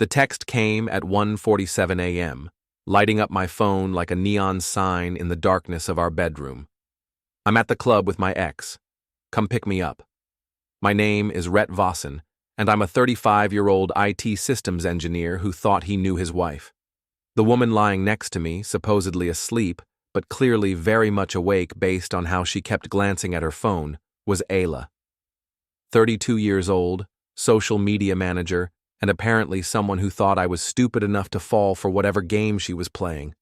The text came at 1:47 a.m., lighting up my phone like a neon sign in the darkness of our bedroom. I'm at the club with my ex. Come pick me up. My name is Rhett Vossen, and I'm a 35-year-old IT systems engineer who thought he knew his wife. The woman lying next to me, supposedly asleep, but clearly very much awake based on how she kept glancing at her phone, was Ayla. 32 years old, social media manager, and apparently someone who thought I was stupid enough to fall for whatever game she was playing.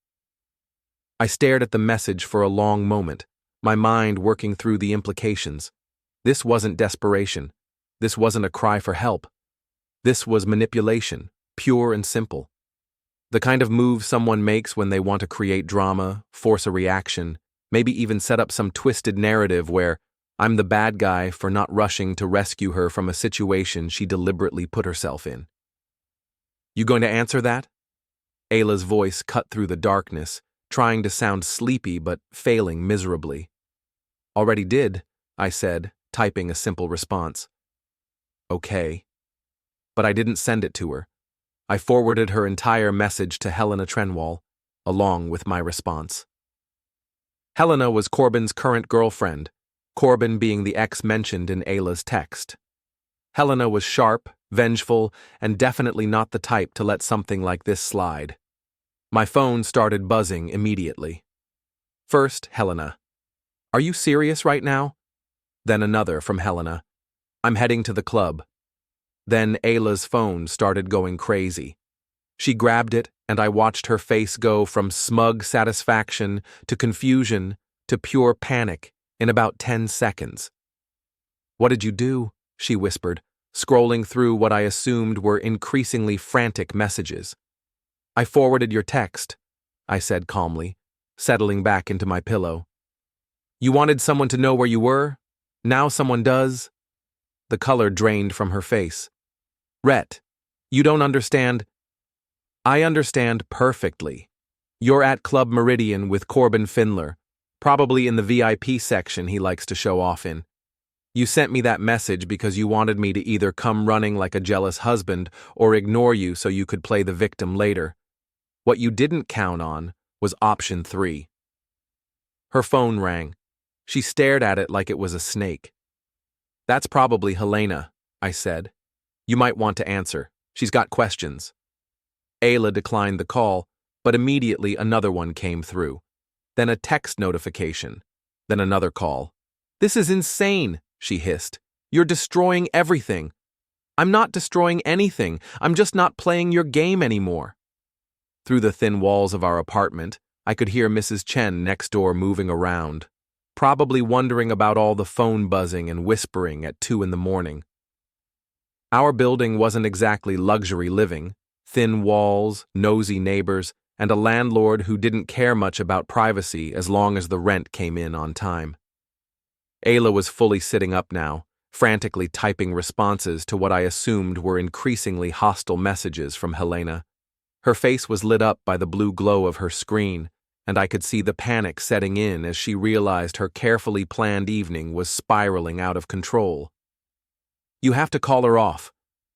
I stared at the message for a long moment, my mind working through the implications. This wasn't desperation. This wasn't a cry for help. This was manipulation, pure and simple. The kind of move someone makes when they want to create drama, force a reaction, maybe even set up some twisted narrative where I'm the bad guy for not rushing to rescue her from a situation she deliberately put herself in. You going to answer that? Ayla's voice cut through the darkness, trying to sound sleepy but failing miserably. Already did, I said, typing a simple response. Okay. But I didn't send it to her. I forwarded her entire message to Helena Trenwall, along with my response. Helena was Corbin's current girlfriend, Corbin being the ex mentioned in Ayla's text. Helena was sharp, vengeful, and definitely not the type to let something like this slide. My phone started buzzing immediately. First, Helena. Are you serious right now? Then another from Helena. I'm heading to the club. Then Ayla's phone started going crazy. She grabbed it, and I watched her face go from smug satisfaction to confusion to pure panic in about 10 seconds. What did you do? She whispered, scrolling through what I assumed were increasingly frantic messages. I forwarded your text, I said calmly, settling back into my pillow. You wanted someone to know where you were? Now someone does? The color drained from her face. Rhett, you don't understand. I understand perfectly. You're at Club Meridian with Corbin Findler, probably in the VIP section he likes to show off in. You sent me that message because you wanted me to either come running like a jealous husband or ignore you so you could play the victim later. What you didn't count on was option 3. Her phone rang. She stared at it like it was a snake. That's probably Helena, I said. You might want to answer. She's got questions. Ayla declined the call, but immediately another one came through. Then a text notification. Then another call. This is insane, she hissed. You're destroying everything. I'm not destroying anything. I'm just not playing your game anymore. Through the thin walls of our apartment, I could hear Mrs. Chen next door moving around, probably wondering about all the phone buzzing and whispering at 2 a.m. Our building wasn't exactly luxury living, thin walls, nosy neighbors, and a landlord who didn't care much about privacy as long as the rent came in on time. Ayla was fully sitting up now, frantically typing responses to what I assumed were increasingly hostile messages from Helena. Her face was lit up by the blue glow of her screen, and I could see the panic setting in as she realized her carefully planned evening was spiraling out of control. You have to call her off,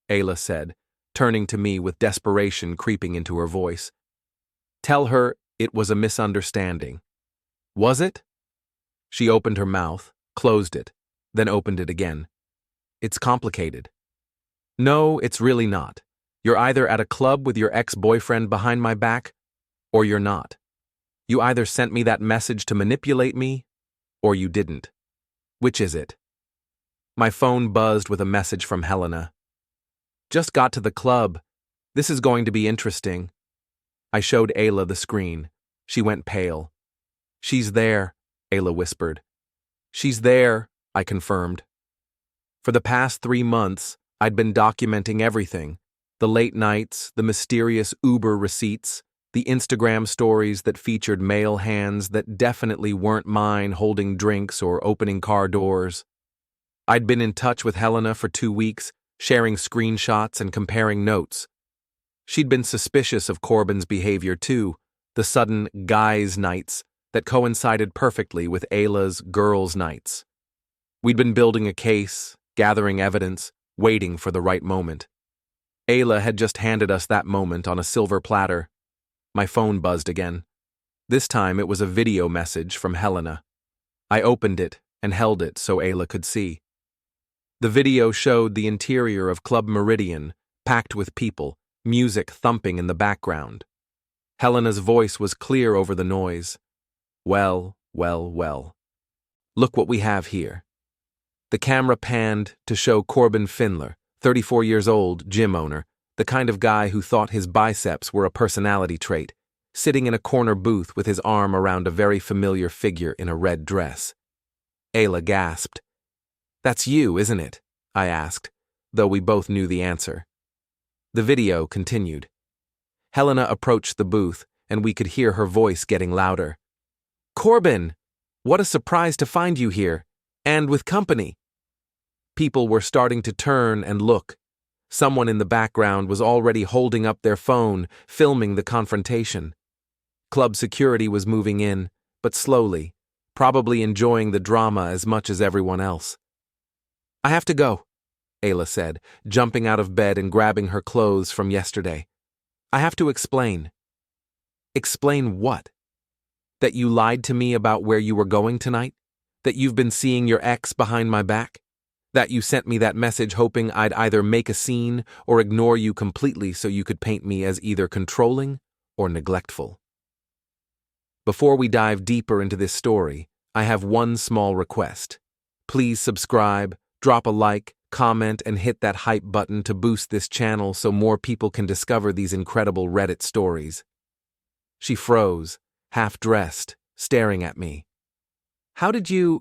Ayla said, turning to me with desperation creeping into her voice. Tell her it was a misunderstanding. Was it? She opened her mouth, closed it, then opened it again. It's complicated. No, it's really not. You're either at a club with your ex-boyfriend behind my back, or you're not. You either sent me that message to manipulate me, or you didn't. Which is it? My phone buzzed with a message from Helena. Just got to the club. This is going to be interesting. I showed Ayla the screen. She went pale. She's there, Ayla whispered. She's there, I confirmed. For the past 3 months, I'd been documenting everything. The late nights, the mysterious Uber receipts, the Instagram stories that featured male hands that definitely weren't mine holding drinks or opening car doors. I'd been in touch with Helena for 2 weeks, sharing screenshots and comparing notes. She'd been suspicious of Corbin's behavior too, the sudden guys' nights that coincided perfectly with Ayla's girls' nights. We'd been building a case, gathering evidence, waiting for the right moment. Ayla had just handed us that moment on a silver platter. My phone buzzed again. This time it was a video message from Helena. I opened it and held it so Ayla could see. The video showed the interior of Club Meridian, packed with people, music thumping in the background. Helena's voice was clear over the noise. Well, well, well. Look what we have here. The camera panned to show Corbin Findler, 34 years old, gym owner, the kind of guy who thought his biceps were a personality trait, sitting in a corner booth with his arm around a very familiar figure in a red dress. Ayla gasped. "That's you, isn't it?" I asked, though we both knew the answer. The video continued. Helena approached the booth, and we could hear her voice getting louder. "Corbin! What a surprise to find you here, and with company." People were starting to turn and look. Someone in the background was already holding up their phone, filming the confrontation. Club security was moving in, but slowly, probably enjoying the drama as much as everyone else. "I have to go," Ayla said, jumping out of bed and grabbing her clothes from yesterday. "I have to explain." "Explain what? That you lied to me about where you were going tonight? That you've been seeing your ex behind my back? That you sent me that message hoping I'd either make a scene or ignore you completely so you could paint me as either controlling or neglectful?" Before we dive deeper into this story, I have one small request. Please subscribe, drop a like, comment, and hit that hype button to boost this channel so more people can discover these incredible Reddit stories. She froze, half-dressed, staring at me. "How did you—"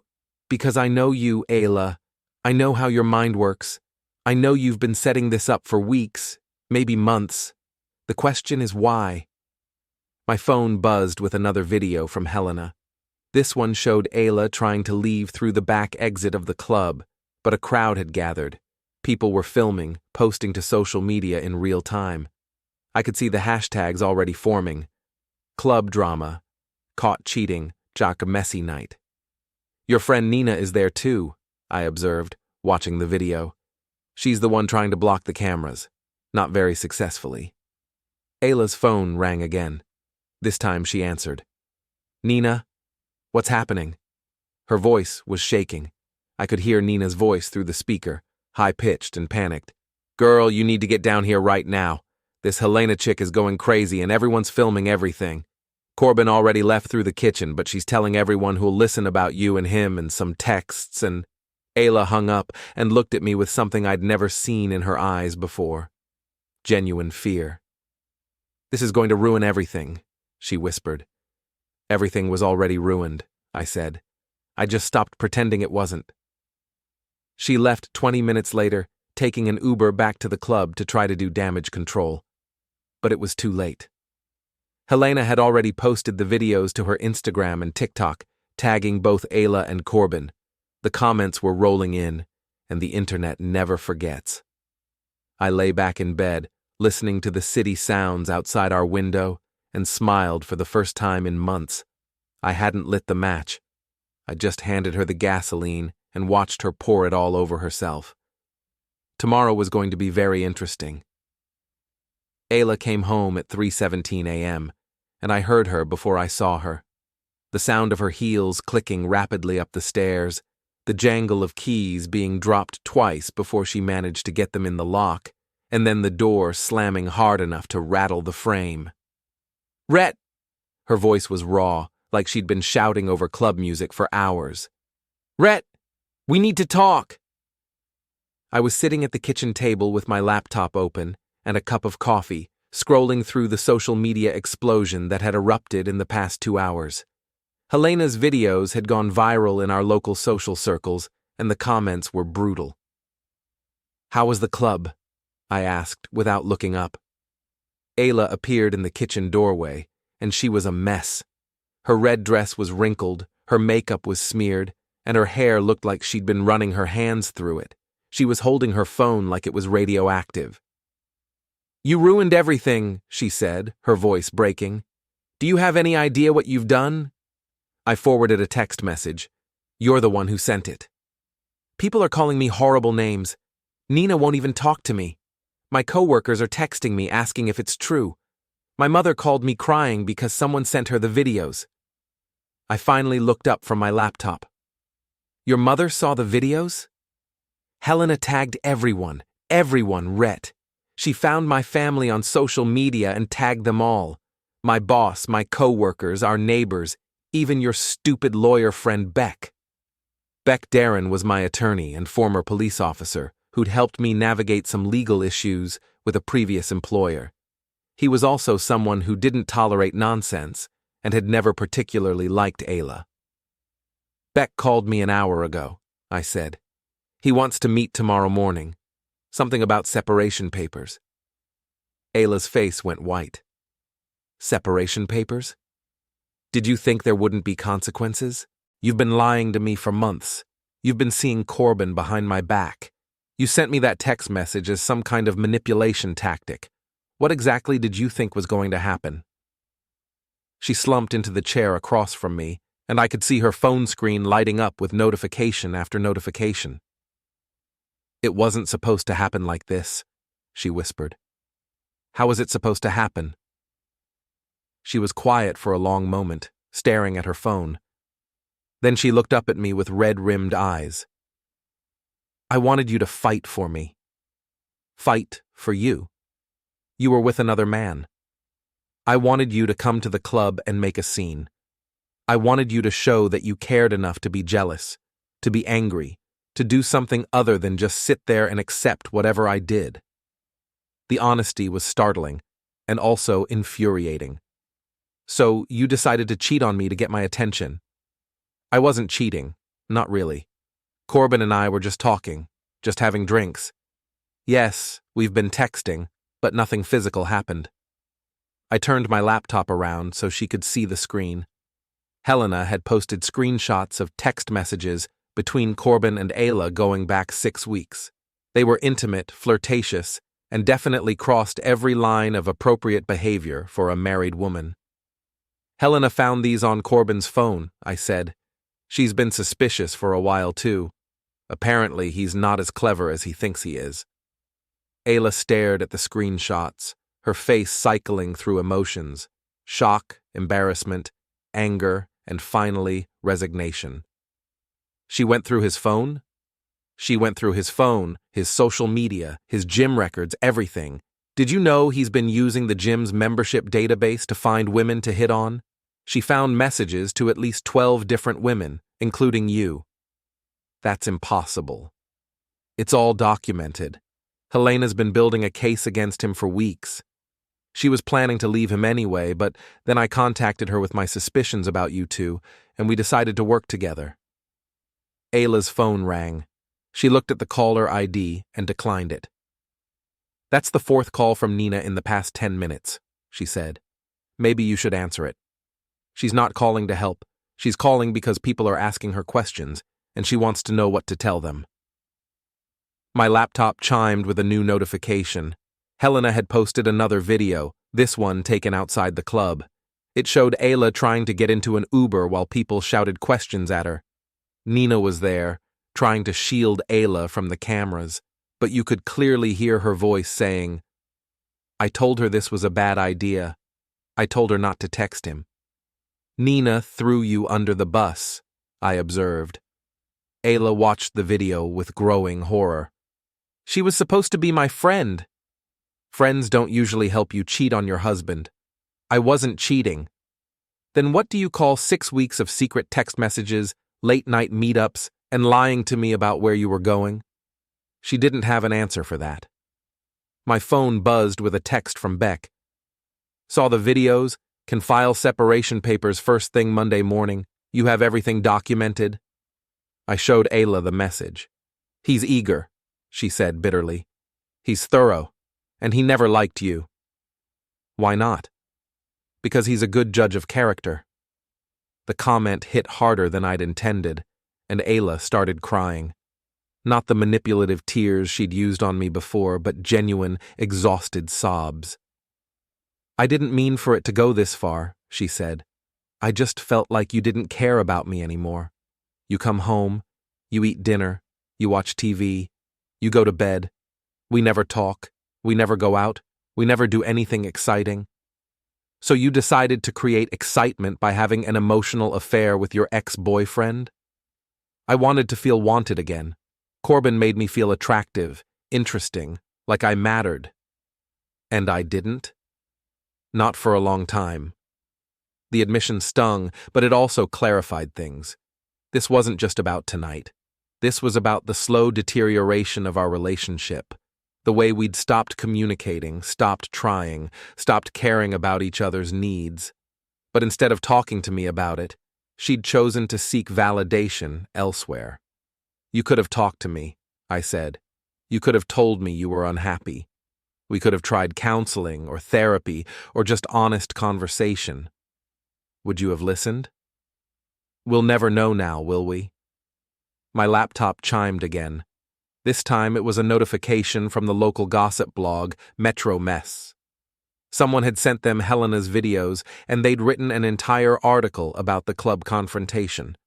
"Because I know you, Ayla. I know how your mind works. I know you've been setting this up for weeks, maybe months. The question is why?" My phone buzzed with another video from Helena. This one showed Ayla trying to leave through the back exit of the club, but a crowd had gathered. People were filming, posting to social media in real time. I could see the hashtags already forming. Club drama. Caught cheating. Jock a messy night. "Your friend Nina is there too," I observed, watching the video. "She's the one trying to block the cameras. Not very successfully." Ayla's phone rang again. This time she answered. "Nina? What's happening?" Her voice was shaking. I could hear Nina's voice through the speaker, high-pitched and panicked. "Girl, you need to get down here right now. This Helena chick is going crazy and everyone's filming everything. Corbin already left through the kitchen, but she's telling everyone who'll listen about you and him and some texts and—" Ayla hung up and looked at me with something I'd never seen in her eyes before. Genuine fear. "This is going to ruin everything," she whispered. "Everything was already ruined," I said. "I just stopped pretending it wasn't." She left 20 minutes later, taking an Uber back to the club to try to do damage control. But it was too late. Helena had already posted the videos to her Instagram and TikTok, tagging both Ayla and Corbin. The comments were rolling in, and the internet never forgets. I lay back in bed, listening to the city sounds outside our window, and smiled for the first time in months. I hadn't lit the match. I just handed her the gasoline and watched her pour it all over herself. Tomorrow was going to be very interesting. Ayla came home at 3:17 a.m., and I heard her before I saw her. The sound of her heels clicking rapidly up the stairs, the jangle of keys being dropped twice before she managed to get them in the lock, and then the door slamming hard enough to rattle the frame. "Rhett!" Her voice was raw, like she'd been shouting over club music for hours. "Rhett! We need to talk!" I was sitting at the kitchen table with my laptop open and a cup of coffee, scrolling through the social media explosion that had erupted in the past 2 hours. Helena's videos had gone viral in our local social circles, and the comments were brutal. "How was the club?" I asked without looking up. Ayla appeared in the kitchen doorway, and she was a mess. Her red dress was wrinkled, her makeup was smeared, and her hair looked like she'd been running her hands through it. She was holding her phone like it was radioactive. "You ruined everything," she said, her voice breaking. "Do you have any idea what you've done?" I forwarded a text message. "You're the one who sent it." "People are calling me horrible names. Nina won't even talk to me. My coworkers are texting me asking if it's true. My mother called me crying because someone sent her the videos. I finally looked up from my laptop. Your mother saw the videos? Helena tagged everyone, Rhett. She found my family on social media and tagged them all. My boss, my coworkers, our neighbors, even your stupid lawyer friend Beck. Beck Darren was my attorney and former police officer who'd helped me navigate some legal issues with a previous employer. He was also someone who didn't tolerate nonsense and had never particularly liked Ayla. Beck called me an hour ago, I said. He wants to meet tomorrow morning. Something about separation papers. Ayla's face went white. Separation papers? Did you think there wouldn't be consequences? You've been lying to me for months. You've been seeing Corbin behind my back. You sent me that text message as some kind of manipulation tactic. What exactly did you think was going to happen? She slumped into the chair across from me, and I could see her phone screen lighting up with notification after notification. It wasn't supposed to happen like this, she whispered. How was it supposed to happen? She was quiet for a long moment, staring at her phone. Then she looked up at me with red-rimmed eyes. I wanted you to fight for me. Fight for you. You were with another man. I wanted you to come to the club and make a scene. I wanted you to show that you cared enough to be jealous, to be angry, to do something other than just sit there and accept whatever I did. The honesty was startling, and also infuriating. So you decided to cheat on me to get my attention. I wasn't cheating, not really. Corbin and I were just talking, just having drinks. Yes, we've been texting, but nothing physical happened. I turned my laptop around so she could see the screen. Helena had posted screenshots of text messages between Corbin and Ayla going back 6 weeks. They were intimate, flirtatious, and definitely crossed every line of appropriate behavior for a married woman. Helena found these on Corbin's phone, I said. She's been suspicious for a while, too. Apparently, he's not as clever as he thinks he is. Ayla stared at the screenshots, her face cycling through emotions: shock, embarrassment, anger, and finally, resignation. She went through his phone? She went through his phone, his social media, his gym records, everything. Did you know he's been using the gym's membership database to find women to hit on? She found messages to at least 12 different women, including you. That's impossible. It's all documented. Helena's been building a case against him for weeks. She was planning to leave him anyway, but then I contacted her with my suspicions about you two, and we decided to work together. Ayla's phone rang. She looked at the caller ID and declined it. That's the 4th call from Nina in the past 10 minutes, she said. Maybe you should answer it. She's not calling to help. She's calling because people are asking her questions, and she wants to know what to tell them. My laptop chimed with a new notification. Helena had posted another video, this one taken outside the club. It showed Ayla trying to get into an Uber while people shouted questions at her. Nina was there, trying to shield Ayla from the cameras, but you could clearly hear her voice saying, I told her this was a bad idea. I told her not to text him. Nina threw you under the bus, I observed. Ayla watched the video with growing horror. She was supposed to be my friend. Friends don't usually help you cheat on your husband. I wasn't cheating. Then what do you call 6 weeks of secret text messages, late-night meetups, and lying to me about where you were going? She didn't have an answer for that. My phone buzzed with a text from Beck. Saw the videos, can file separation papers first thing Monday morning. You have everything documented. I showed Ayla the message. He's eager, she said bitterly. He's thorough, and he never liked you. Why not? Because he's a good judge of character. The comment hit harder than I'd intended, and Ayla started crying. Not the manipulative tears she'd used on me before, but genuine, exhausted sobs. I didn't mean for it to go this far, she said. I just felt like you didn't care about me anymore. You come home, you eat dinner, you watch TV, you go to bed. We never talk. We never go out. We never do anything exciting. So you decided to create excitement by having an emotional affair with your ex-boyfriend? I wanted to feel wanted again. Corbin made me feel attractive, interesting, like I mattered. And I didn't? Not for a long time. The admission stung, but it also clarified things. This wasn't just about tonight. This was about the slow deterioration of our relationship. The way we'd stopped communicating, stopped trying, stopped caring about each other's needs. But instead of talking to me about it, she'd chosen to seek validation elsewhere. You could have talked to me, I said. You could have told me you were unhappy. We could have tried counseling or therapy or just honest conversation. Would you have listened? We'll never know now, will we? My laptop chimed again. This time it was a notification from the local gossip blog, Metro Mess. Someone had sent them Helena's videos, and they'd written an entire article about the club confrontation.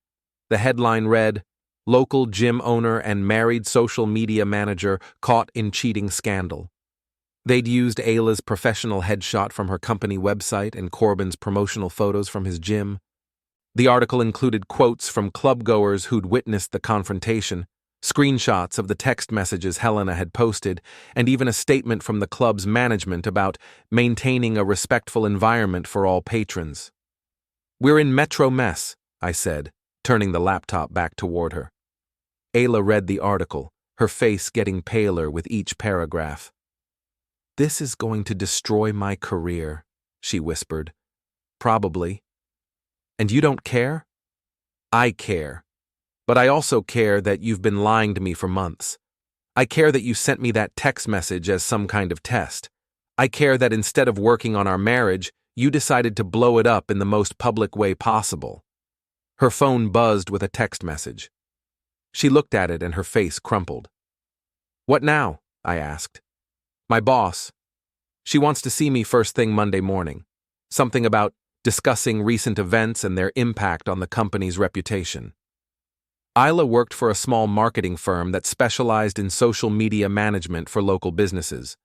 The headline read, "Local gym owner and married social media manager caught in cheating scandal." They'd used Ayla's professional headshot from her company website and Corbin's promotional photos from his gym. The article included quotes from clubgoers who'd witnessed the confrontation, screenshots of the text messages Helena had posted, and even a statement from the club's management about maintaining a respectful environment for all patrons. "We're in Metro Mess," I said, turning the laptop back toward her. Ayla read the article, her face getting paler with each paragraph. "This is going to destroy my career," she whispered. "Probably. And you don't care?" "I care. But I also care that you've been lying to me for months. I care that you sent me that text message as some kind of test. I care that instead of working on our marriage, you decided to blow it up in the most public way possible." Her phone buzzed with a text message. She looked at it and her face crumpled. "What now?" I asked. "My boss. She wants to see me first thing Monday morning. Something about discussing recent events and their impact on the company's reputation." Ayla worked for a small marketing firm that specialized in social media management for local businesses.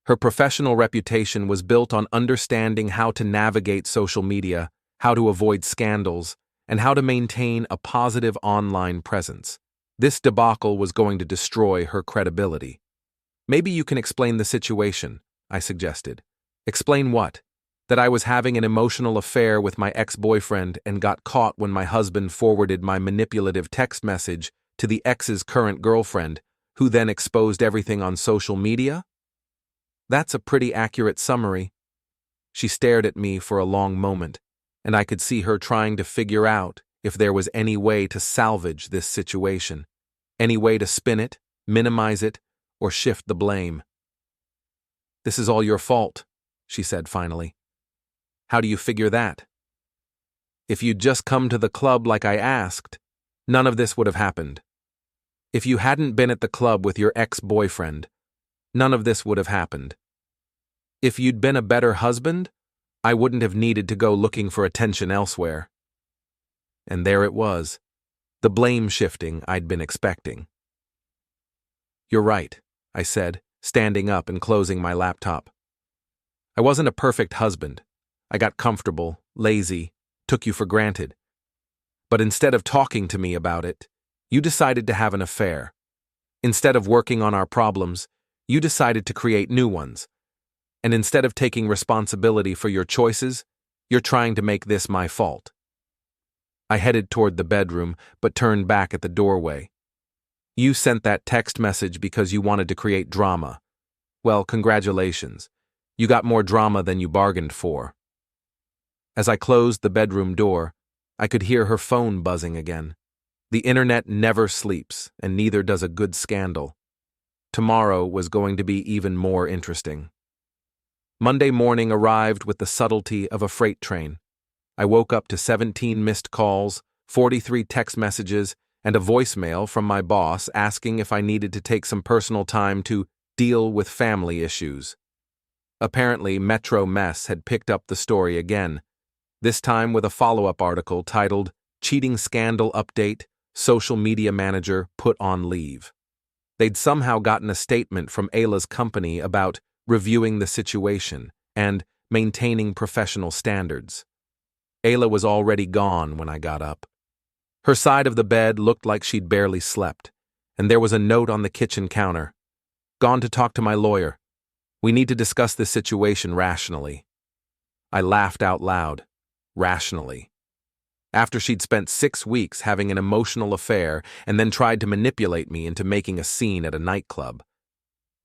Her professional reputation was built on understanding how to navigate social media, how to avoid scandals, and how to maintain a positive online presence. This debacle was going to destroy her credibility. "Maybe you can explain the situation," I suggested. "Explain what? That I was having an emotional affair with my ex-boyfriend and got caught when my husband forwarded my manipulative text message to the ex's current girlfriend, who then exposed everything on social media? That's a pretty accurate summary." She stared at me for a long moment, and I could see her trying to figure out if there was any way to salvage this situation, any way to spin it, minimize it, or shift the blame. "This is all your fault," she said finally. "How do you figure that?" "If you'd just come to the club like I asked, none of this would have happened. If you hadn't been at the club with your ex-boyfriend, none of this would have happened. If you'd been a better husband, I wouldn't have needed to go looking for attention elsewhere." And there it was, the blame shifting I'd been expecting. "You're right," I said, standing up and closing my laptop. "I wasn't a perfect husband. I got comfortable, lazy, took you for granted. But instead of talking to me about it, you decided to have an affair. Instead of working on our problems, you decided to create new ones. And instead of taking responsibility for your choices, you're trying to make this my fault." I headed toward the bedroom, but turned back at the doorway. "You sent that text message because you wanted to create drama. Well, congratulations. You got more drama than you bargained for." As I closed the bedroom door, I could hear her phone buzzing again. The internet never sleeps, and neither does a good scandal. Tomorrow was going to be even more interesting. Monday morning arrived with the subtlety of a freight train. I woke up to 17 missed calls, 43 text messages, and a voicemail from my boss asking if I needed to take some personal time to deal with family issues. Apparently, Metro Mess had picked up the story again, this time with a follow-up article titled, "Cheating Scandal Update, Social Media Manager Put on Leave." They'd somehow gotten a statement from Ayla's company about reviewing the situation and maintaining professional standards. Ayla was already gone when I got up. Her side of the bed looked like she'd barely slept, and there was a note on the kitchen counter. Gone to talk to my lawyer. We need to discuss this situation rationally. I laughed out loud. Rationally. After she'd spent 6 weeks having an emotional affair and then tried to manipulate me into making a scene at a nightclub.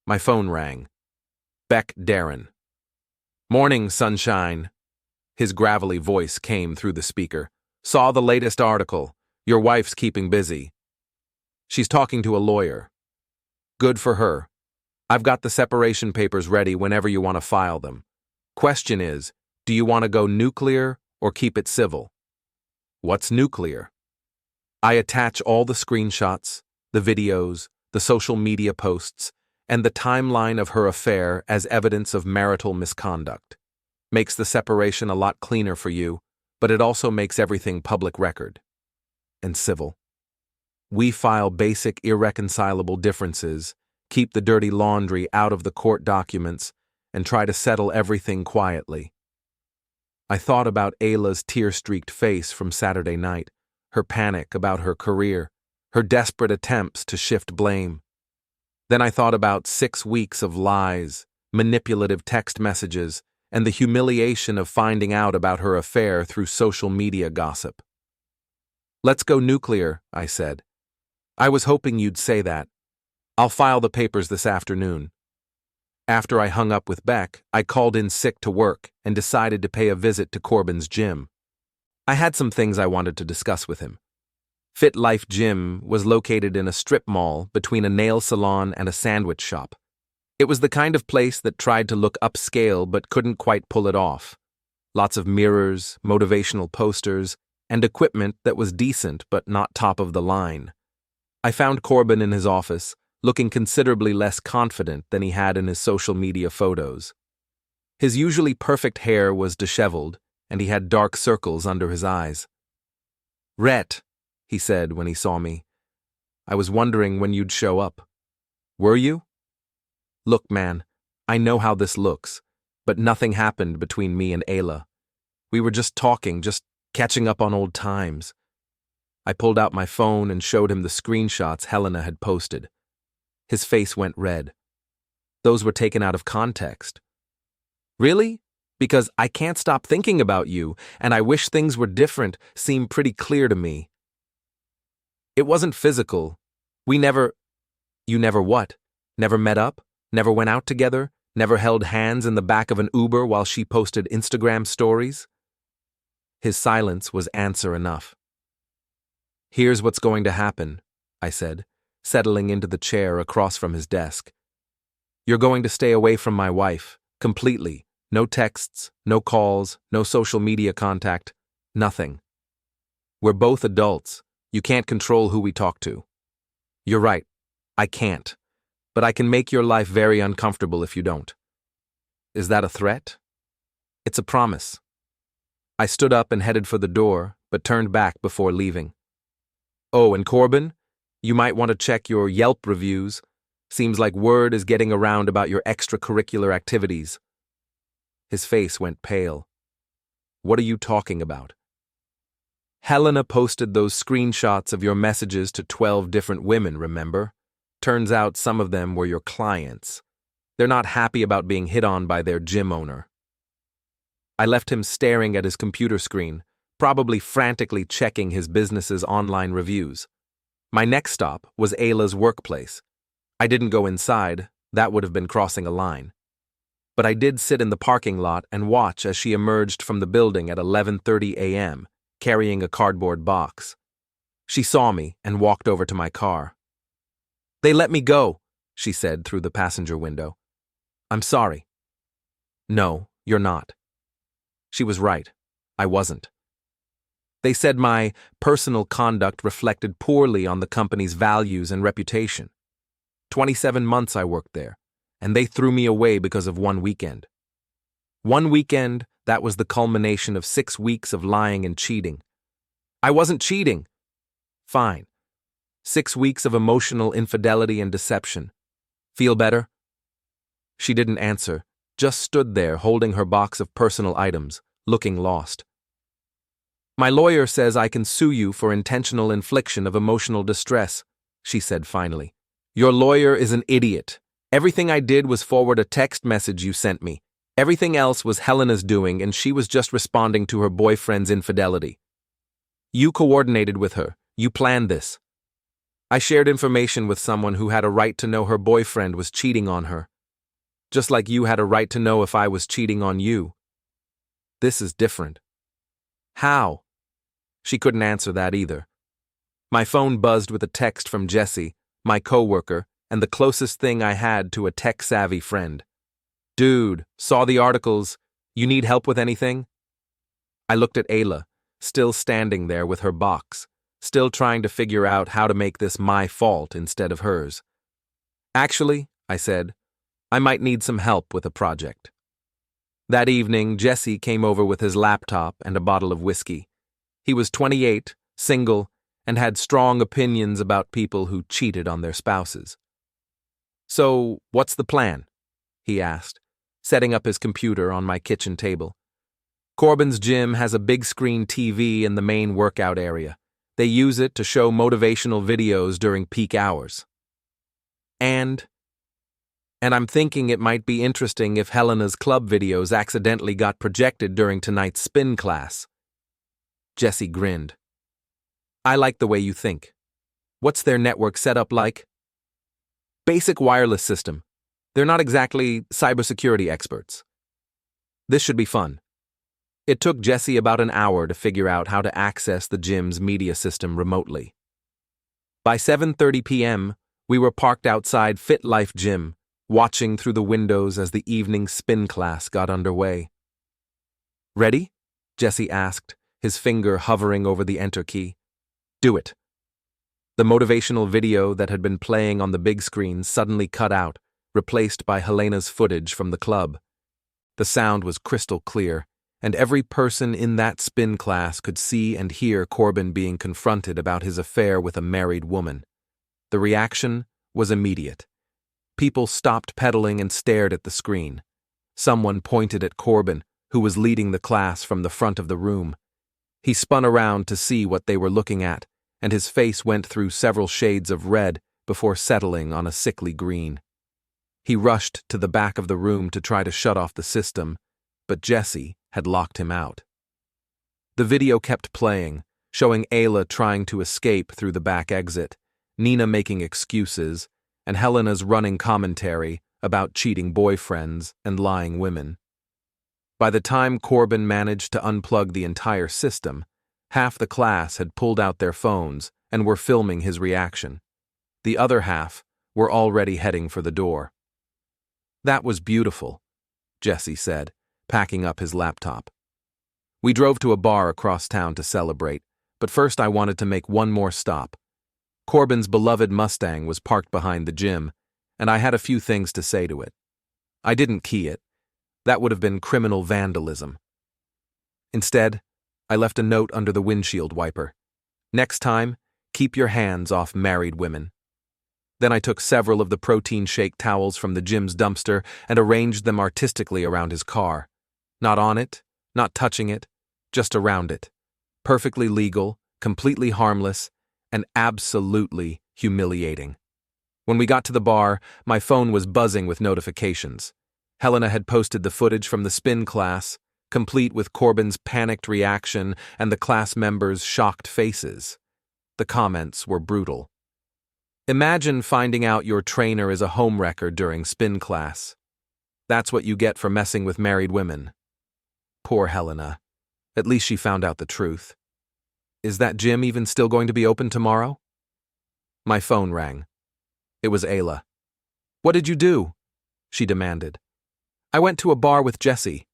My phone rang. Beck Darren. Morning, sunshine. His gravelly voice came through the speaker. Saw the latest article. Your wife's keeping busy. She's talking to a lawyer. Good for her. I've got the separation papers ready whenever you want to file them. Question is, do you want to go nuclear or keep it civil? What's nuclear? I attach all the screenshots, the videos, the social media posts, and the timeline of her affair as evidence of marital misconduct. Makes the separation a lot cleaner for you, but it also makes everything public record. And civil. We file basic irreconcilable differences, keep the dirty laundry out of the court documents, and try to settle everything quietly. I thought about Ayla's tear-streaked face from Saturday night, her panic about her career, her desperate attempts to shift blame. Then I thought about 6 weeks of lies, manipulative text messages, and the humiliation of finding out about her affair through social media gossip. Let's go nuclear, I said. I was hoping you'd say that. I'll file the papers this afternoon. After I hung up with Beck, I called in sick to work and decided to pay a visit to Corbin's gym. I had some things I wanted to discuss with him. Fit Life Gym was located in a strip mall between a nail salon and a sandwich shop. It was the kind of place that tried to look upscale but couldn't quite pull it off. Lots of mirrors, motivational posters, and equipment that was decent but not top of the line. I found Corbin in his office, looking considerably less confident than he had in his social media photos. His usually perfect hair was disheveled, and he had dark circles under his eyes. "Rhett," he said when he saw me. "I was wondering when you'd show up." "Were you?" "Look, man, I know how this looks, but nothing happened between me and Ayla. We were just talking, just catching up on old times." I pulled out my phone and showed him the screenshots Helena had posted. His face went red. "Those were taken out of context." "Really? Because I can't stop thinking about you, and I wish things were different seem pretty clear to me." "It wasn't physical. We never—" "You never what? Never met up? Never went out together? Never held hands in the back of an Uber while she posted Instagram stories?" His silence was answer enough. "Here's what's going to happen," I said, settling into the chair across from his desk. "You're going to stay away from my wife, completely. No texts, no calls, no social media contact, nothing. We're both adults. You can't control who we talk to." "You're right. I can't. But I can make your life very uncomfortable if you don't." "Is that a threat?" "It's a promise." I stood up and headed for the door, but turned back before leaving. "Oh, and Corbin? You might want to check your Yelp reviews. Seems like word is getting around about your extracurricular activities." His face went pale. "What are you talking about?" "Helena posted those screenshots of your messages to 12 different women, remember? Turns out some of them were your clients. They're not happy about being hit on by their gym owner." I left him staring at his computer screen, probably frantically checking his business's online reviews. My next stop was Ayla's workplace. I didn't go inside, that would have been crossing a line. But I did sit in the parking lot and watch as she emerged from the building at 11:30 a.m., carrying a cardboard box. She saw me and walked over to my car. "They let me go," she said through the passenger window. "I'm sorry." "No, you're not." She was right. I wasn't. They said my personal conduct reflected poorly on the company's values and reputation. 27 months I worked there, and they threw me away because of one weekend. One weekend that was the culmination of 6 weeks of lying and cheating. I wasn't cheating. Fine. 6 weeks of emotional infidelity and deception. Feel better? She didn't answer, just stood there holding her box of personal items, looking lost. My lawyer says I can sue you for intentional infliction of emotional distress, she said finally. Your lawyer is an idiot. Everything I did was forward a text message you sent me. Everything else was Helena's doing, and she was just responding to her boyfriend's infidelity. You coordinated with her. You planned this. I shared information with someone who had a right to know her boyfriend was cheating on her. Just like you had a right to know if I was cheating on you. This is different. How? She couldn't answer that either. My phone buzzed with a text from Jesse, my coworker, and the closest thing I had to a tech-savvy friend. Dude, saw the articles. You need help with anything? I looked at Ayla, still standing there with her box, still trying to figure out how to make this my fault instead of hers. Actually, I said, I might need some help with a project. That evening, Jesse came over with his laptop and a bottle of whiskey. He was 28, single, and had strong opinions about people who cheated on their spouses. So, what's the plan? He asked, setting up his computer on my kitchen table. Corbin's gym has a big screen TV in the main workout area. They use it to show motivational videos during peak hours. And I'm thinking it might be interesting if Helena's club videos accidentally got projected during tonight's spin class. Jesse grinned. I like the way you think. What's their network setup like? Basic wireless system. They're not exactly cybersecurity experts. This should be fun. It took Jesse about an hour to figure out how to access the gym's media system remotely. By 7:30 p.m., we were parked outside Fit Life Gym, watching through the windows as the evening spin class got underway. Ready? Jesse asked, his finger hovering over the enter key. Do it. The motivational video that had been playing on the big screen suddenly cut out, replaced by Helena's footage from the club. The sound was crystal clear, and every person in that spin class could see and hear Corbin being confronted about his affair with a married woman. The reaction was immediate. People stopped pedaling and stared at the screen. Someone pointed at Corbin, who was leading the class from the front of the room. He spun around to see what they were looking at, and his face went through several shades of red before settling on a sickly green. He rushed to the back of the room to try to shut off the system, but Jesse had locked him out. The video kept playing, showing Ayla trying to escape through the back exit, Nina making excuses, and Helena's running commentary about cheating boyfriends and lying women. By the time Corbin managed to unplug the entire system, half the class had pulled out their phones and were filming his reaction. The other half were already heading for the door. That was beautiful, Jesse said, packing up his laptop. We drove to a bar across town to celebrate, but first I wanted to make one more stop. Corbin's beloved Mustang was parked behind the gym, and I had a few things to say to it. I didn't key it. That would have been criminal vandalism. Instead, I left a note under the windshield wiper. Next time, keep your hands off married women. Then I took several of the protein shake towels from the gym's dumpster and arranged them artistically around his car. Not on it, not touching it, just around it. Perfectly legal, completely harmless, and absolutely humiliating. When we got to the bar, my phone was buzzing with notifications. Helena had posted the footage from the spin class, complete with Corbin's panicked reaction and the class members' shocked faces. The comments were brutal. Imagine finding out your trainer is a homewrecker during spin class. That's what you get for messing with married women. Poor Helena. At least she found out the truth. Is that gym even still going to be open tomorrow? My phone rang. It was Ayla. What did you do? She demanded. I went to a bar with Jesse.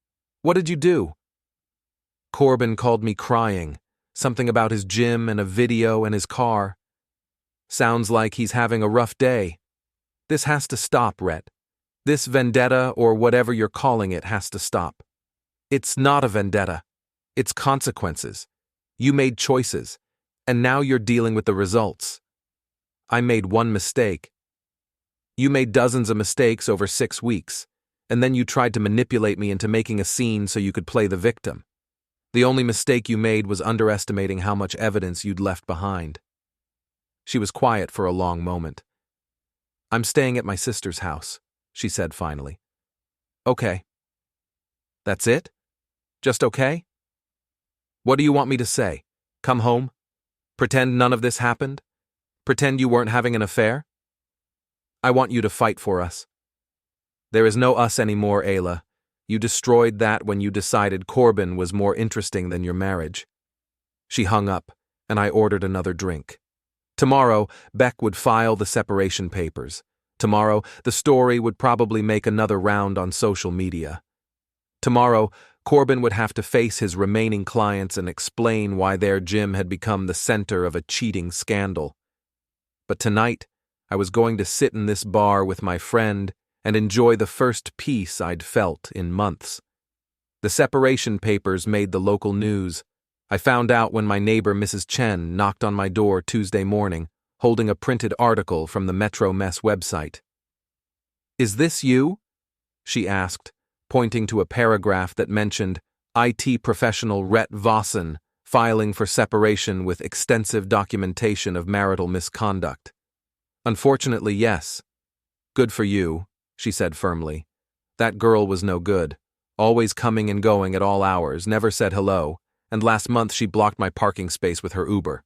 What did you do? Corbin called me crying, something about his gym and a video and his car. Sounds like he's having a rough day. This has to stop, Rhett. This vendetta or whatever you're calling it has to stop. It's not a vendetta. It's consequences. You made choices, and now you're dealing with the results. I made one mistake. You made dozens of mistakes over 6 weeks, and then you tried to manipulate me into making a scene so you could play the victim. The only mistake you made was underestimating how much evidence you'd left behind." She was quiet for a long moment. "I'm staying at my sister's house," she said finally. "Okay." "That's it? Just okay? What do you want me to say? Come home? Pretend none of this happened? Pretend you weren't having an affair? I want you to fight for us. There is no us anymore, Ayla. You destroyed that when you decided Corbin was more interesting than your marriage." She hung up, and I ordered another drink. Tomorrow, Beck would file the separation papers. Tomorrow, the story would probably make another round on social media. Tomorrow, Corbin would have to face his remaining clients and explain why their gym had become the center of a cheating scandal. But tonight, I was going to sit in this bar with my friend and enjoy the first peace I'd felt in months. The separation papers made the local news. I found out when my neighbor Mrs. Chen knocked on my door Tuesday morning, holding a printed article from the Metro Mess website. "Is this you?" she asked, pointing to a paragraph that mentioned IT professional Rhett Vossen filing for separation with extensive documentation of marital misconduct. "Unfortunately, yes." "Good for you," she said firmly. "That girl was no good, always coming and going at all hours, never said hello, and last month she blocked my parking space with her Uber."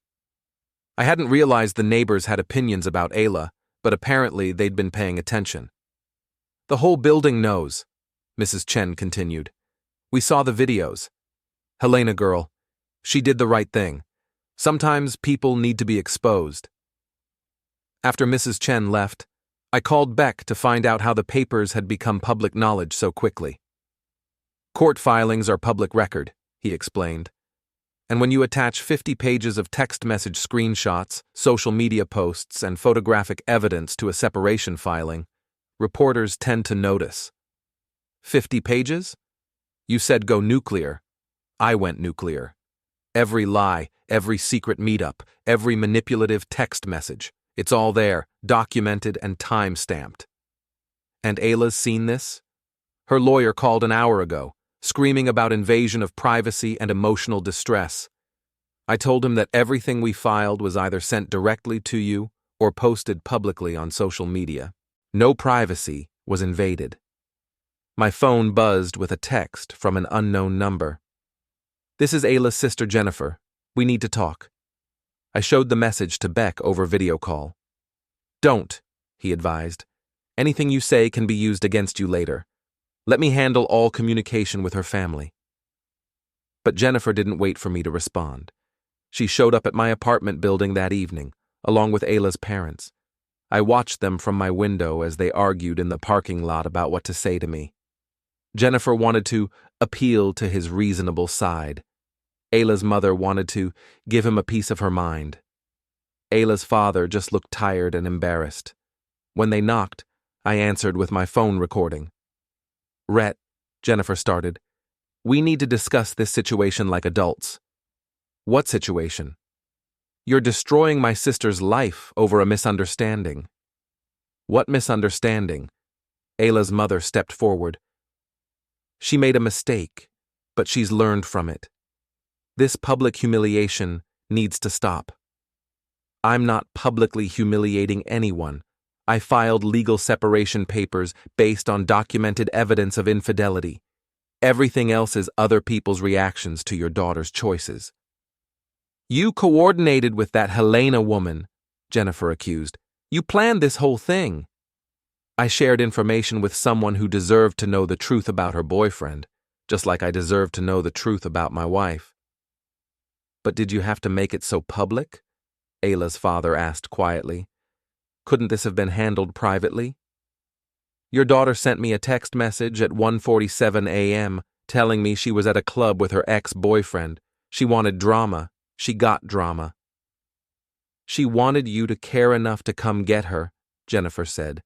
I hadn't realized the neighbors had opinions about Ayla, but apparently they'd been paying attention. "The whole building knows," Mrs. Chen continued. "We saw the videos. Helena girl, she did the right thing. Sometimes people need to be exposed." After Mrs. Chen left, I called Beck to find out how the papers had become public knowledge so quickly. "Court filings are public record," he explained. "And when you attach 50 pages of text message screenshots, social media posts, and photographic evidence to a separation filing, reporters tend to notice." 50 pages? You said go nuclear. I went nuclear. Every lie, every secret meetup, every manipulative text message. It's all there, documented and time-stamped. And Ayla's seen this? Her lawyer called an hour ago, screaming about invasion of privacy and emotional distress. I told him that everything we filed was either sent directly to you or posted publicly on social media. No privacy was invaded. My phone buzzed with a text from an unknown number. "This is Ayla's sister Jennifer. We need to talk." I showed the message to Beck over video call. "Don't," he advised. "Anything you say can be used against you later. Let me handle all communication with her family." But Jennifer didn't wait for me to respond. She showed up at my apartment building that evening, along with Ayla's parents. I watched them from my window as they argued in the parking lot about what to say to me. Jennifer wanted to appeal to his reasonable side. Ayla's mother wanted to give him a piece of her mind. Ayla's father just looked tired and embarrassed. When they knocked, I answered with my phone recording. "Rhett," Jennifer started, "we need to discuss this situation like adults." "What situation?" "You're destroying my sister's life over a misunderstanding." "What misunderstanding?" Ayla's mother stepped forward. "She made a mistake, but she's learned from it. This public humiliation needs to stop." "I'm not publicly humiliating anyone. I filed legal separation papers based on documented evidence of infidelity. Everything else is other people's reactions to your daughter's choices." "You coordinated with that Helena woman," Jennifer accused. "You planned this whole thing." "I shared information with someone who deserved to know the truth about her boyfriend, just like I deserved to know the truth about my wife." "But did you have to make it so public?" Ayla's father asked quietly. "Couldn't this have been handled privately?" "Your daughter sent me a text message at 1:47 a.m. telling me she was at a club with her ex-boyfriend. She wanted drama. She got drama." "She wanted you to care enough to come get her," Jennifer said.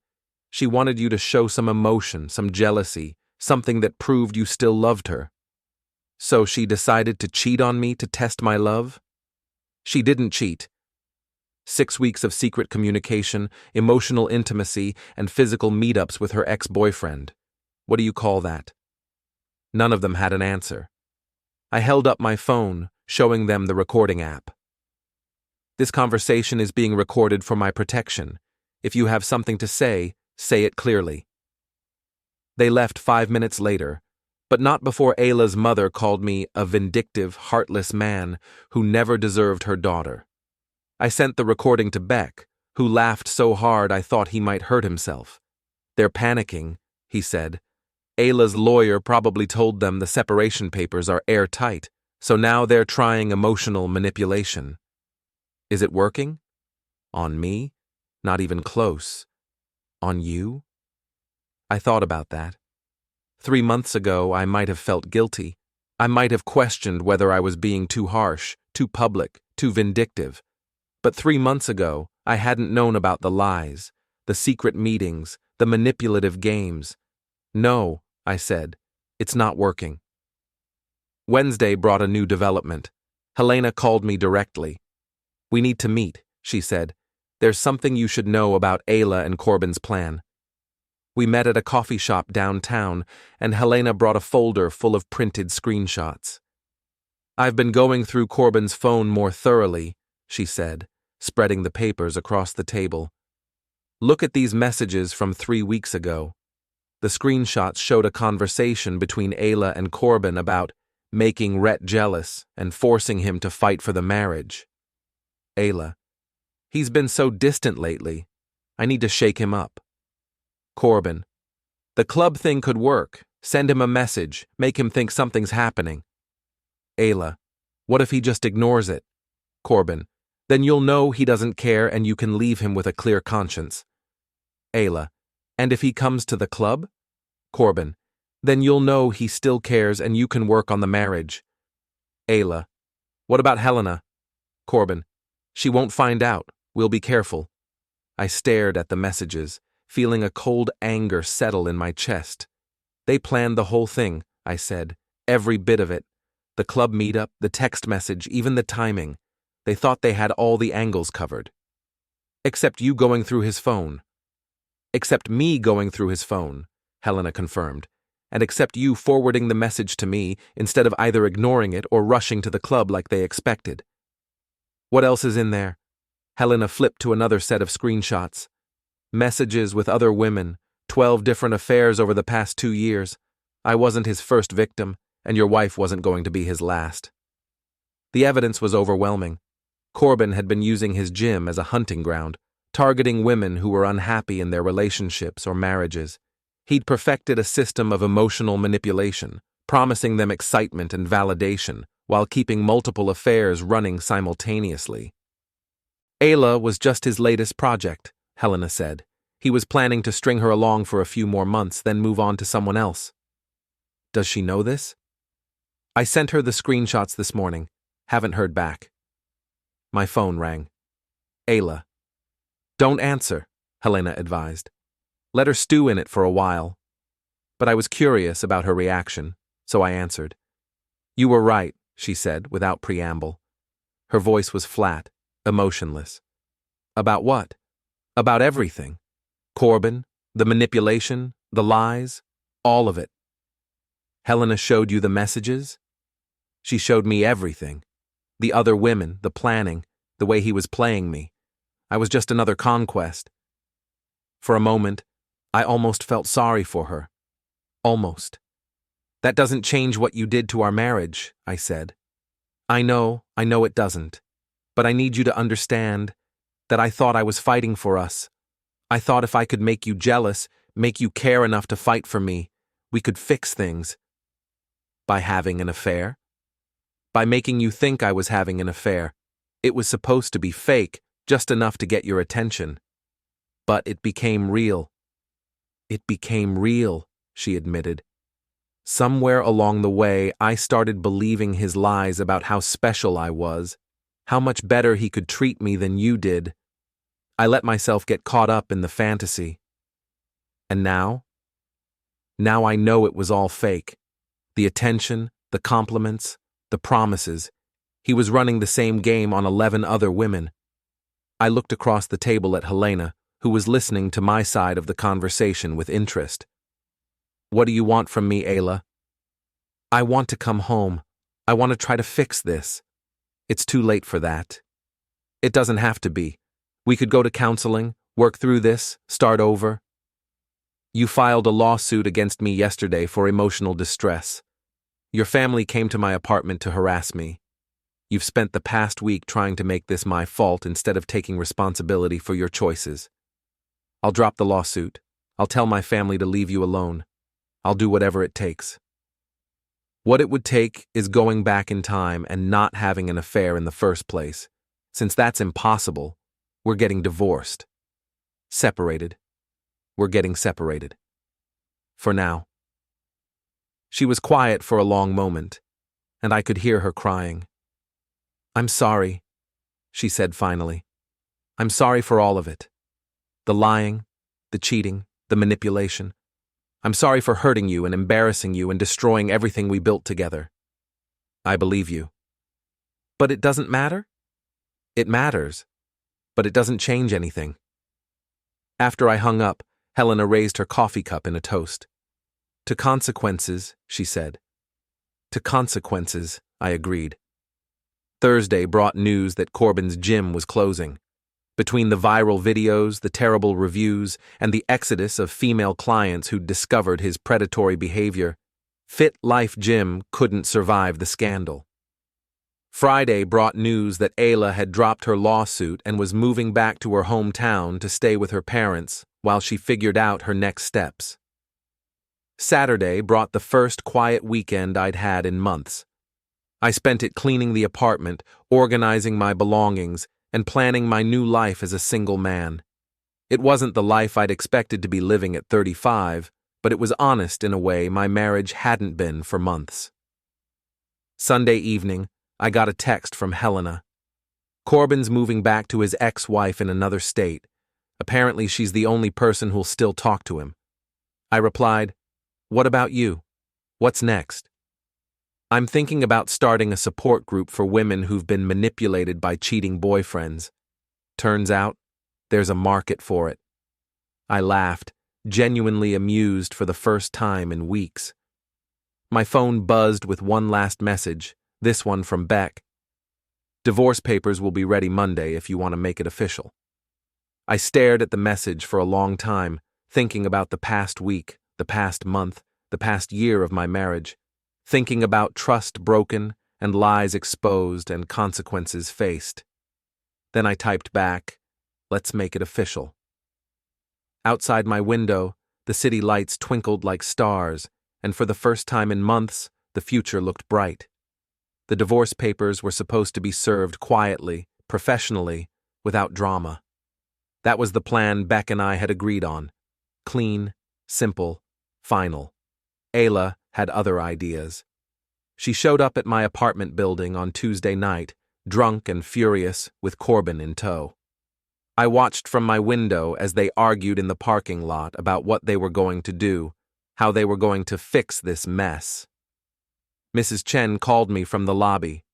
"She wanted you to show some emotion, some jealousy, something that proved you still loved her. So she decided to cheat on me to test my love?" "She didn't cheat." 6 weeks of secret communication, emotional intimacy, and physical meetups with her ex-boyfriend. What do you call that? None of them had an answer. I held up my phone, showing them the recording app. This conversation is being recorded for my protection. If you have something to say it clearly. They left 5 minutes later, but not before Ayla's mother called me a vindictive, heartless man who never deserved her daughter. I sent the recording to Beck, who laughed so hard I thought he might hurt himself. They're panicking, he said. Ayla's lawyer probably told them the separation papers are airtight, so now they're trying emotional manipulation. Is it working? On me? Not even close. On you? I thought about that. 3 months ago, I might have felt guilty. I might have questioned whether I was being too harsh, too public, too vindictive. But 3 months ago, I hadn't known about the lies, the secret meetings, the manipulative games. No, I said, it's not working. Wednesday brought a new development. Helena called me directly. We need to meet, she said. There's something you should know about Ayla and Corbin's plan. We met at a coffee shop downtown, and Helena brought a folder full of printed screenshots. I've been going through Corbin's phone more thoroughly, she said, spreading the papers across the table. Look at these messages from 3 weeks ago. The screenshots showed a conversation between Ayla and Corbin about making Rhett jealous and forcing him to fight for the marriage. Ayla: he's been so distant lately. I need to shake him up. Corbin: the club thing could work. Send him a message, make him think something's happening. Ayla: what if he just ignores it? Corbin: then you'll know he doesn't care and you can leave him with a clear conscience. Ayla: and if he comes to the club? Corbin: then you'll know he still cares and you can work on the marriage. Ayla: what about Helena? Corbin: she won't find out. We'll be careful. I stared at the messages, feeling a cold anger settle in my chest. They planned the whole thing, I said, every bit of it. The club meetup, the text message, even the timing. They thought they had all the angles covered. Except you going through his phone. Except me going through his phone, Helena confirmed, and except you forwarding the message to me instead of either ignoring it or rushing to the club like they expected. What else is in there? Helena flipped to another set of screenshots. Messages with other women, 12 different affairs over the past 2 years. I wasn't his first victim, and your wife wasn't going to be his last. The evidence was overwhelming. Corbin had been using his gym as a hunting ground, targeting women who were unhappy in their relationships or marriages. He'd perfected a system of emotional manipulation, promising them excitement and validation, while keeping multiple affairs running simultaneously. Ayla was just his latest project, Helena said. He was planning to string her along for a few more months, then move on to someone else. Does she know this? I sent her the screenshots this morning. Haven't heard back. My phone rang. Ayla. Don't answer, Helena advised. Let her stew in it for a while. But I was curious about her reaction, so I answered. You were right, she said, without preamble. Her voice was flat, emotionless. About what? About everything. Corbin, the manipulation, the lies, all of it. Helena showed you the messages? She showed me everything. The other women, the planning, the way he was playing me. I was just another conquest. For a moment, I almost felt sorry for her. Almost. That doesn't change what you did to our marriage, I said. I know it doesn't. But I need you to understand that I thought I was fighting for us. I thought if I could make you jealous, make you care enough to fight for me, we could fix things. By having an affair? By making you think I was having an affair. It was supposed to be fake, just enough to get your attention. But it became real. It became real, she admitted. Somewhere along the way, I started believing his lies about how special I was, how much better he could treat me than you did. I let myself get caught up in the fantasy. And now? Now I know it was all fake. The attention, the compliments, the promises. He was running the same game on 11 other women. I looked across the table at Helena, who was listening to my side of the conversation with interest. "What do you want from me, Ayla?" "I want to come home. I want to try to fix this." "It's too late for that." "It doesn't have to be. We could go to counseling, work through this, start over." "You filed a lawsuit against me yesterday for emotional distress. Your family came to my apartment to harass me. You've spent the past week trying to make this my fault instead of taking responsibility for your choices. I'll drop the lawsuit. I'll tell my family to leave you alone. I'll do whatever it takes." What it would take is going back in time and not having an affair in the first place. Since that's impossible, we're getting divorced. Separated. We're getting separated. For now. She was quiet for a long moment, and I could hear her crying. "I'm sorry," she said finally. "I'm sorry for all of it. The lying, the cheating, the manipulation. I'm sorry for hurting you and embarrassing you and destroying everything we built together." "I believe you." "But it doesn't matter?" "It matters, but it doesn't change anything." After I hung up, Helena raised her coffee cup in a toast. "To consequences," she said. "To consequences," I agreed. Thursday brought news that Corbin's gym was closing. Between the viral videos, the terrible reviews, and the exodus of female clients who'd discovered his predatory behavior, Fit Life Gym couldn't survive the scandal. Friday brought news that Ayla had dropped her lawsuit and was moving back to her hometown to stay with her parents while she figured out her next steps. Saturday brought the first quiet weekend I'd had in months. I spent it cleaning the apartment, organizing my belongings, and planning my new life as a single man. It wasn't the life I'd expected to be living at 35, but it was honest in a way my marriage hadn't been for months. Sunday evening, I got a text from Helena. "Corbin's moving back to his ex-wife in another state. Apparently she's the only person who'll still talk to him." I replied, "What about you? What's next?" "I'm thinking about starting a support group for women who've been manipulated by cheating boyfriends. Turns out, there's a market for it." I laughed, genuinely amused for the first time in weeks. My phone buzzed with one last message, this one from Beck. "Divorce papers will be ready Monday if you want to make it official." I stared at the message for a long time, thinking about the past week, the past month, the past year of my marriage, thinking about trust broken and lies exposed and consequences faced. Then I typed back, "Let's make it official." Outside my window, the city lights twinkled like stars, and for the first time in months, the future looked bright. The divorce papers were supposed to be served quietly, professionally, without drama. That was the plan Beck and I had agreed on. Clean, simple, final. Ayla had other ideas. She showed up at my apartment building on Tuesday night, drunk and furious, with Corbin in tow. I watched from my window as they argued in the parking lot about what they were going to do, how they were going to fix this mess. Mrs. Chen called me from the lobby.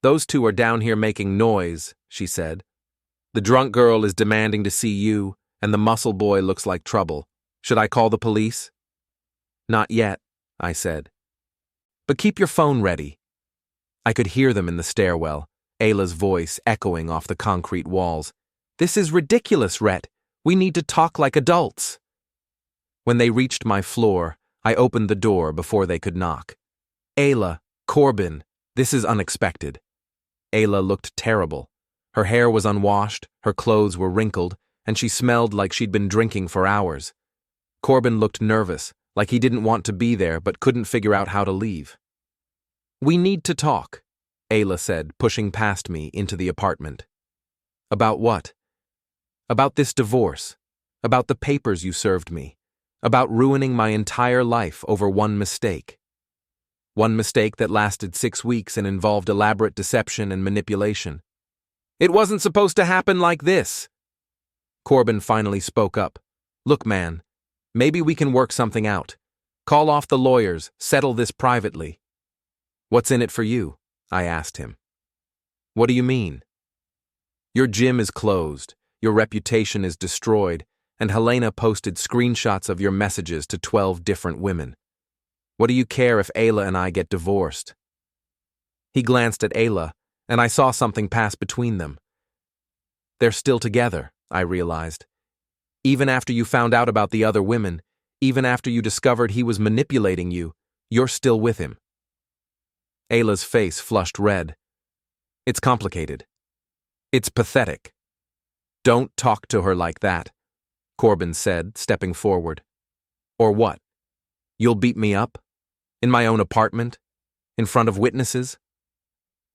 "Those two are down here making noise," she said. "The drunk girl is demanding to see you, and the muscle boy looks like trouble. Should I call the police?" "Not yet," I said. "But keep your phone ready." I could hear them in the stairwell, Ayla's voice echoing off the concrete walls. "This is ridiculous, Rhett. We need to talk like adults." When they reached my floor, I opened the door before they could knock. "Ayla, Corbin, this is unexpected." Ayla looked terrible. Her hair was unwashed, her clothes were wrinkled, and she smelled like she'd been drinking for hours. Corbin looked nervous, like he didn't want to be there but couldn't figure out how to leave. "We need to talk," Ayla said, pushing past me into the apartment. "About what?" "About this divorce. About the papers you served me. About ruining my entire life over one mistake. One mistake that lasted 6 weeks and involved elaborate deception and manipulation. It wasn't supposed to happen like this." Corbin finally spoke up. "Look, man, maybe we can work something out. Call off the lawyers, settle this privately." "What's in it for you?" I asked him. "What do you mean?" Your gym is closed, your reputation is destroyed, and Helena posted screenshots of your messages to 12 different women. What do you care if Ayla and I get divorced? He glanced at Ayla, and I saw something pass between them. They're still together, I realized. Even after you found out about the other women, even after you discovered he was manipulating you, you're still with him. Ayla's face flushed red. It's complicated. It's pathetic. Don't talk to her like that, Corbin said, stepping forward. Or what? You'll beat me up? In my own apartment? In front of witnesses?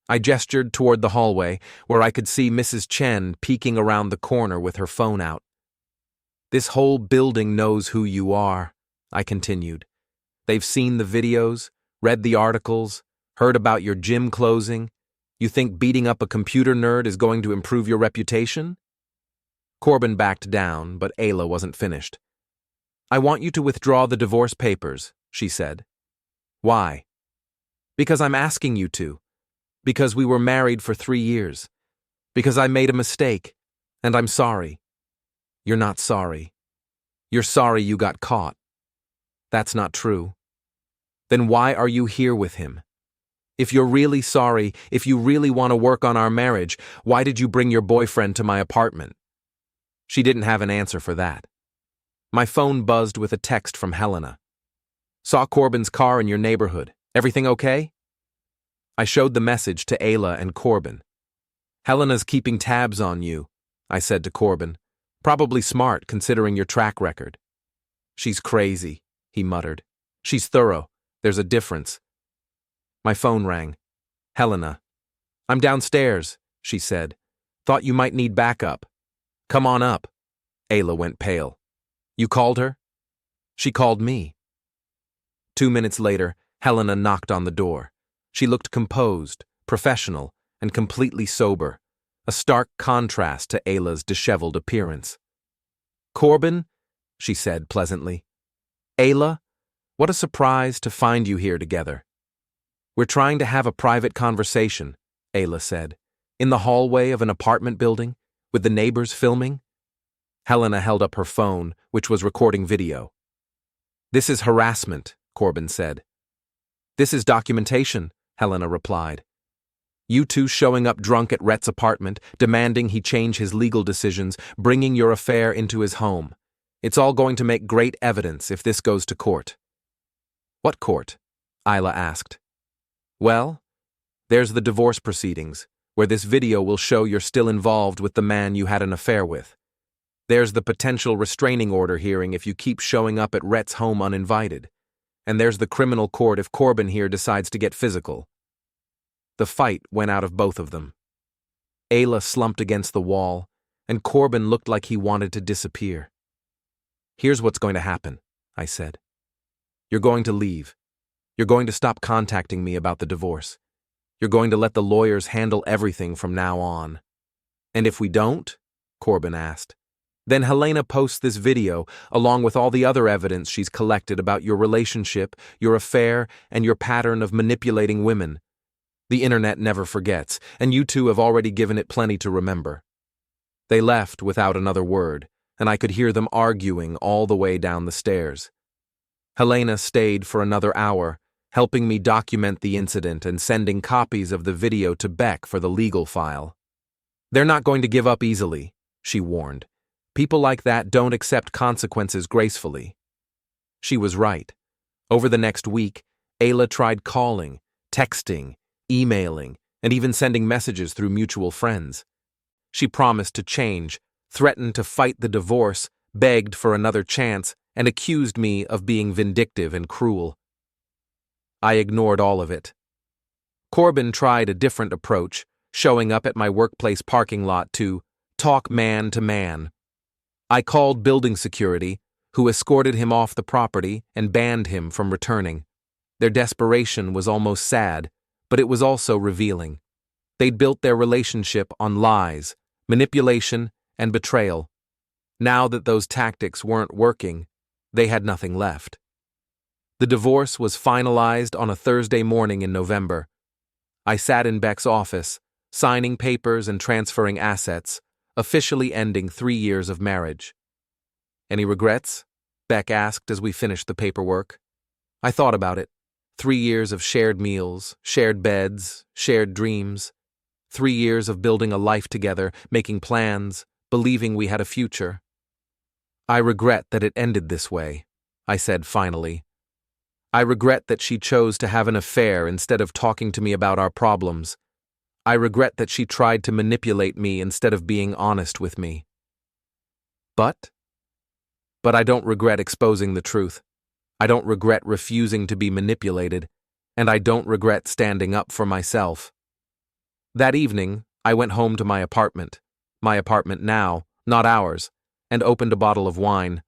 I gestured toward the hallway, where I could see Mrs. Chen peeking around the corner with her phone out. This whole building knows who you are, I continued. They've seen the videos, read the articles, heard about your gym closing. You think beating up a computer nerd is going to improve your reputation? Corbin backed down, but Ayla wasn't finished. I want you to withdraw the divorce papers, she said. Why? Because I'm asking you to. Because we were married for 3 years. Because I made a mistake, and I'm sorry. You're not sorry. You're sorry you got caught. That's not true. Then why are you here with him? If you're really sorry, if you really want to work on our marriage, why did you bring your boyfriend to my apartment? She didn't have an answer for that. My phone buzzed with a text from Helena. Saw Corbin's car in your neighborhood. Everything okay? I showed the message to Ayla and Corbin. Helena's keeping tabs on you, I said to Corbin. Probably smart, considering your track record. She's crazy, he muttered. She's thorough. There's a difference. My phone rang. Helena. I'm downstairs, she said. Thought you might need backup. Come on up. Ayla went pale. You called her? She called me. 2 minutes later, Helena knocked on the door. She looked composed, professional, and completely sober, a stark contrast to Ayla's disheveled appearance. Corbin, she said pleasantly. Ayla, what a surprise to find you here together. We're trying to have a private conversation, Ayla said, in the hallway of an apartment building, with the neighbors filming. Helena held up her phone, which was recording video. This is harassment, Corbin said. This is documentation, Helena replied. You two showing up drunk at Rhett's apartment, demanding he change his legal decisions, bringing your affair into his home. It's all going to make great evidence if this goes to court. What court? Ayla asked. Well, there's the divorce proceedings, where this video will show you're still involved with the man you had an affair with. There's the potential restraining order hearing if you keep showing up at Rhett's home uninvited. And there's the criminal court if Corbin here decides to get physical. The fight went out of both of them. Ayla slumped against the wall, and Corbin looked like he wanted to disappear. Here's what's going to happen, I said. You're going to leave. You're going to stop contacting me about the divorce. You're going to let the lawyers handle everything from now on. And if we don't, Corbin asked, then Helena posts this video along with all the other evidence she's collected about your relationship, your affair, and your pattern of manipulating women. The internet never forgets, and you two have already given it plenty to remember. They left without another word, and I could hear them arguing all the way down the stairs. Helena stayed for another hour, helping me document the incident and sending copies of the video to Beck for the legal file. They're not going to give up easily, she warned. People like that don't accept consequences gracefully. She was right. Over the next week, Ayla tried calling, texting, emailing, and even sending messages through mutual friends. She promised to change, threatened to fight the divorce, begged for another chance, and accused me of being vindictive and cruel. I ignored all of it. Corbin tried a different approach, showing up at my workplace parking lot to talk man to man. I called building security, who escorted him off the property and banned him from returning. Their desperation was almost sad, but it was also revealing. They'd built their relationship on lies, manipulation, and betrayal. Now that those tactics weren't working, they had nothing left. The divorce was finalized on a Thursday morning in November. I sat in Beck's office, signing papers and transferring assets, officially ending 3 years of marriage. Any regrets? Beck asked as we finished the paperwork. I thought about it. 3 years of shared meals, shared beds, shared dreams. 3 years of building a life together, making plans, believing we had a future. I regret that it ended this way, I said finally. I regret that she chose to have an affair instead of talking to me about our problems. I regret that she tried to manipulate me instead of being honest with me. But I don't regret exposing the truth. I don't regret refusing to be manipulated, and I don't regret standing up for myself. That evening, I went home to my apartment now, not ours, and opened a bottle of wine.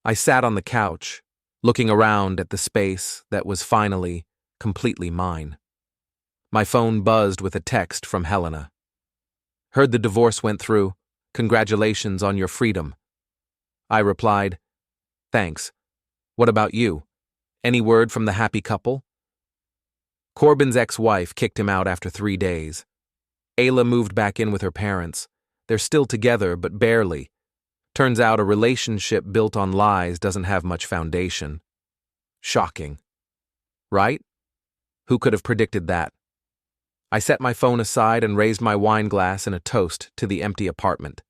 I sat on the couch, looking around at the space that was finally completely mine. My phone buzzed with a text from Helena. Heard the divorce went through. Congratulations on your freedom. I replied, thanks. What about you? Any word from the happy couple? Corbin's ex-wife kicked him out after 3 days. Ayla moved back in with her parents. They're still together, but barely. Turns out a relationship built on lies doesn't have much foundation. Shocking. Right? Who could have predicted that? I set my phone aside and raised my wine glass in a toast to the empty apartment.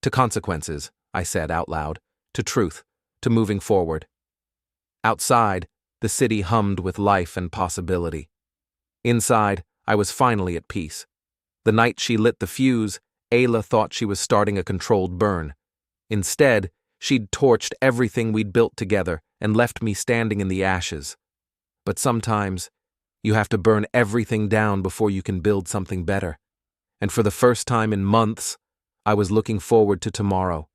To consequences, I said out loud. To truth. To moving forward. Outside, the city hummed with life and possibility. Inside, I was finally at peace. The night she lit the fuse, Ayla thought she was starting a controlled burn. Instead, she'd torched everything we'd built together and left me standing in the ashes. But sometimes, you have to burn everything down before you can build something better. And for the first time in months, I was looking forward to tomorrow.